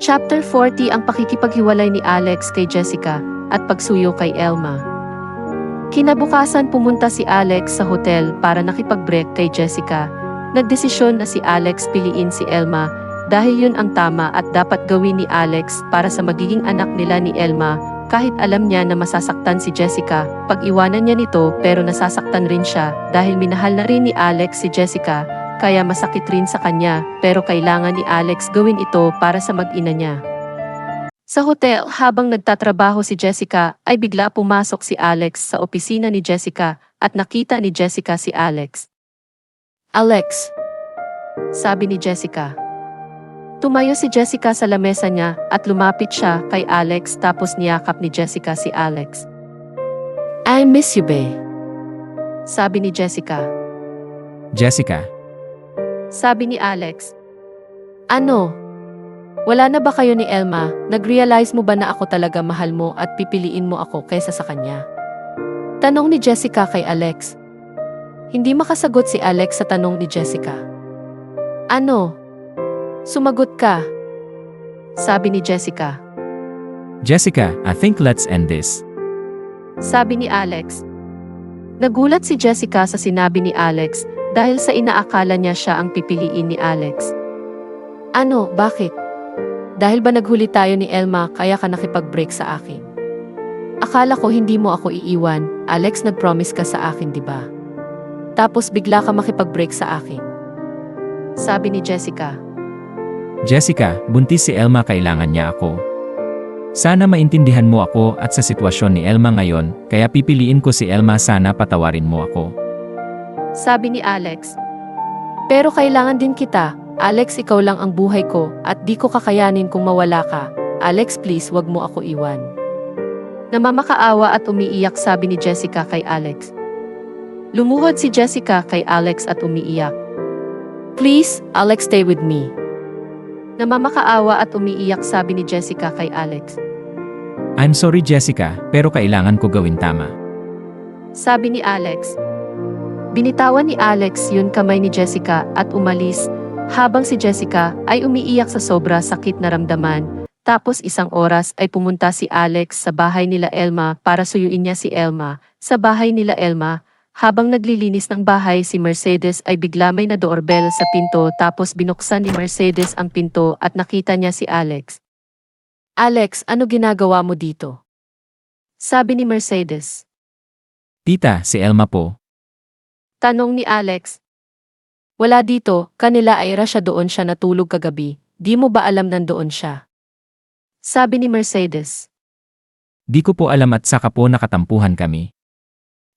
Chapter 40 ang pakikipaghiwalay ni Alex kay Jessica at pagsuyo kay Elma. Kinabukasan pumunta si Alex sa hotel para nakipag-break kay Jessica. Nagdesisyon na si Alex piliin si Elma dahil yun ang tama at dapat gawin ni Alex para sa magiging anak nila ni Elma kahit alam niya na masasaktan si Jessica pag iwanan niya nito pero nasasaktan rin siya dahil minahal na rin ni Alex si Jessica kaya masakit rin sa kanya pero kailangan ni Alex gawin ito para sa mag-ina niya. Sa hotel habang nagtatrabaho si Jessica ay bigla pumasok si Alex sa opisina ni Jessica at nakita ni Jessica si Alex. "Alex," sabi ni Jessica. Tumayo si Jessica sa lamesa niya at lumapit siya kay Alex tapos niyakap ni Jessica si Alex. "I miss you, bae," sabi ni Jessica. Jessica, Sabi ni Alex. "Ano? Wala na ba kayo ni Elma? Nag-realize mo ba na ako talaga mahal mo at pipiliin mo ako kaysa sa kanya?" Tanong ni Jessica kay Alex. Hindi makasagot si Alex sa tanong ni Jessica. "Ano? Sumagot ka," sabi ni Jessica. Jessica, I think let's end this. Sabi ni Alex. Nagulat si Jessica sa sinabi ni Alex dahil sa inaakala niya siya ang pipiliin ni Alex. "Ano, bakit? Dahil ba naghuli tayo ni Elma kaya ka nakipag-break sa akin? Akala ko hindi mo ako iiwan, Alex, nag-promise ka sa akin, di ba? Tapos bigla ka makipag-break sa akin." Sabi ni Jessica. Jessica, buntis si Elma, kailangan niya ako. Sana maintindihan mo ako at sa sitwasyon ni Elma ngayon, kaya pipiliin ko si Elma, sana patawarin mo ako. Sabi ni Alex. "Pero kailangan din kita, Alex, ikaw lang ang buhay ko at di ko kakayanin kung mawala ka. Alex, please, wag mo ako iwan." Namamakaawa at umiiyak sabi ni Jessica kay Alex. Lumuhod si Jessica kay Alex at umiiyak. "Please, Alex, stay with me." Namamakaawa at umiiyak sabi ni Jessica kay Alex. I'm sorry Jessica, pero kailangan ko gawin tama. Sabi ni Alex. Binitawan ni Alex yun kamay ni Jessica at umalis, habang si Jessica ay umiiyak sa sobra sakit na ramdaman. Tapos isang oras ay pumunta si Alex sa bahay nila Elma para suyuin niya si Elma. Sa bahay nila Elma, habang naglilinis ng bahay si Mercedes ay bigla may na-doorbell sa pinto tapos binuksan ni Mercedes ang pinto at nakita niya si Alex. "Alex, ano ginagawa mo dito?" Sabi ni Mercedes. Tita, si Elma po. Tanong ni Alex. "Wala dito, kanila Ira siya, doon siya natulog kagabi, di mo ba alam nandoon siya?" Sabi ni Mercedes. Di ko po alam at saka po nakatampuhan kami.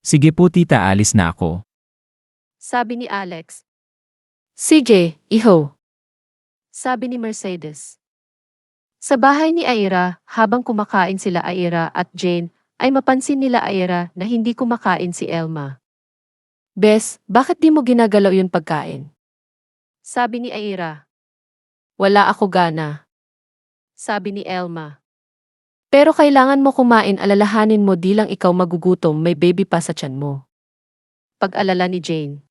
Sige po tita, alis na ako. Sabi ni Alex. "Sige, iho." Sabi ni Mercedes. Sa bahay ni Ira, habang kumakain sila Ira at Jane, ay mapansin nila Ira na hindi kumakain si Elma. "Bes, bakit di mo ginagalaw yung pagkain?" Sabi ni Ira. "Wala ako gana." Sabi ni Elma. "Pero kailangan mo kumain, alalahanin mo di lang ikaw magugutom, may baby pa sa tiyan mo." Pag-alala ni Jane.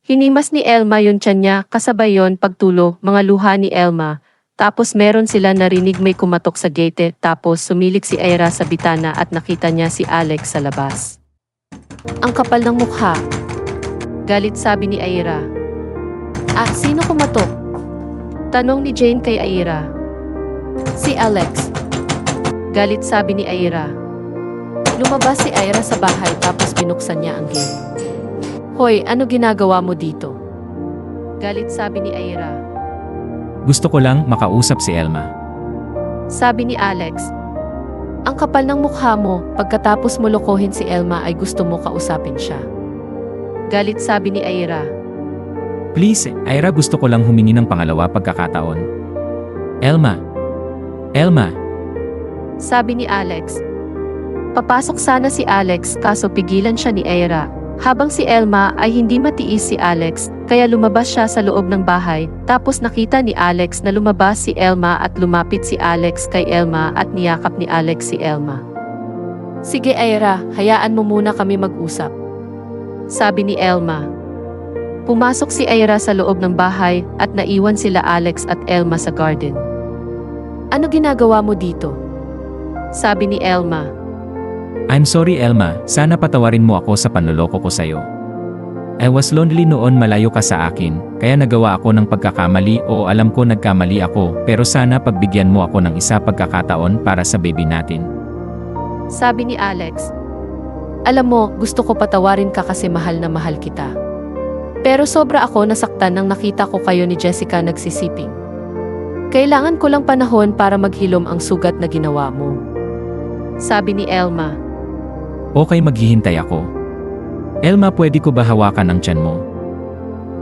Hinimas ni Elma yung tiyan niya, kasabay yon pagtulo, mga luha ni Elma. Tapos meron sila narinig may kumatok sa gate, tapos sumilik si Ira sa bitana at nakita niya si Alex sa labas. "Ang kapal ng mukha." Galit sabi ni Ira. "Ah, sino kumatok?" Tanong ni Jane kay Ira. "Si Alex." Galit sabi ni Ira. Lumabas si Ira sa bahay tapos binuksan niya ang gate. "Hoy, ano ginagawa mo dito?" Galit sabi ni Ira. Gusto ko lang makausap si Elma. Sabi ni Alex. "Ang kapal ng mukha mo, pagkatapos mo lokohin si Elma ay gusto mo kausapin siya." Galit sabi ni Ira. Please, Ira, gusto ko lang humingi ng pangalawa pagkakataon. Elma. Elma. Sabi ni Alex. Papasok sana si Alex kaso pigilan siya ni Ira. Habang si Elma ay hindi matiis si Alex, kaya lumabas siya sa loob ng bahay. Tapos nakita ni Alex na lumabas si Elma at lumapit si Alex kay Elma at niyakap ni Alex si Elma. "Sige Ira, hayaan mo muna kami mag-usap." Sabi ni Elma. Pumasok si Ira sa loob ng bahay at naiwan sila Alex at Elma sa garden. Ano ginagawa mo dito? Sabi ni Elma. I'm sorry Elma, sana patawarin mo ako sa panloloko ko sa'yo. I was lonely noon, malayo ka sa akin, kaya nagawa ako ng pagkakamali. Oo, alam ko nagkamali ako, pero sana pagbigyan mo ako ng isa pagkakataon para sa baby natin. Sabi ni Alex. Alam mo, gusto ko patawarin ka kasi mahal na mahal kita. Pero sobra ako nasaktan nang nakita ko kayo ni Jessica nagsisiping. Kailangan ko lang panahon para maghilom ang sugat na ginawa mo. Sabi ni Elma. Okay, maghihintay ako. Elma, pwede ko ba hawakan ang tiyan mo?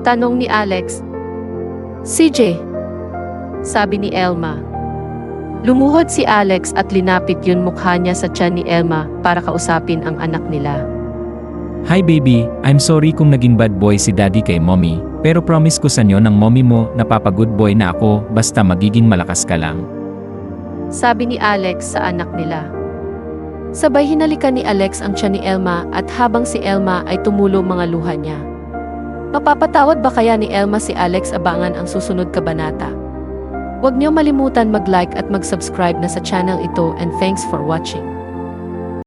Tanong ni Alex. CJ. Sabi ni Elma. Lumuhod si Alex at linapit yun mukha niya sa tiyan ni Elma para kausapin ang anak nila. Hi baby, I'm sorry kung naging bad boy si daddy kay mommy, pero promise ko sa inyo ng mommy mo na papa-good boy na ako basta magiging malakas ka lang. Sabi ni Alex sa anak nila. Sabay hinalikan ni Alex ang tiyan ni Elma at habang si Elma ay tumulo mga luha niya. Mapapatawad ba kaya ni Elma si Alex? Abangan ang susunod kabanata. Huwag niyo malimutan mag-like at mag-subscribe na sa channel ito and thanks for watching.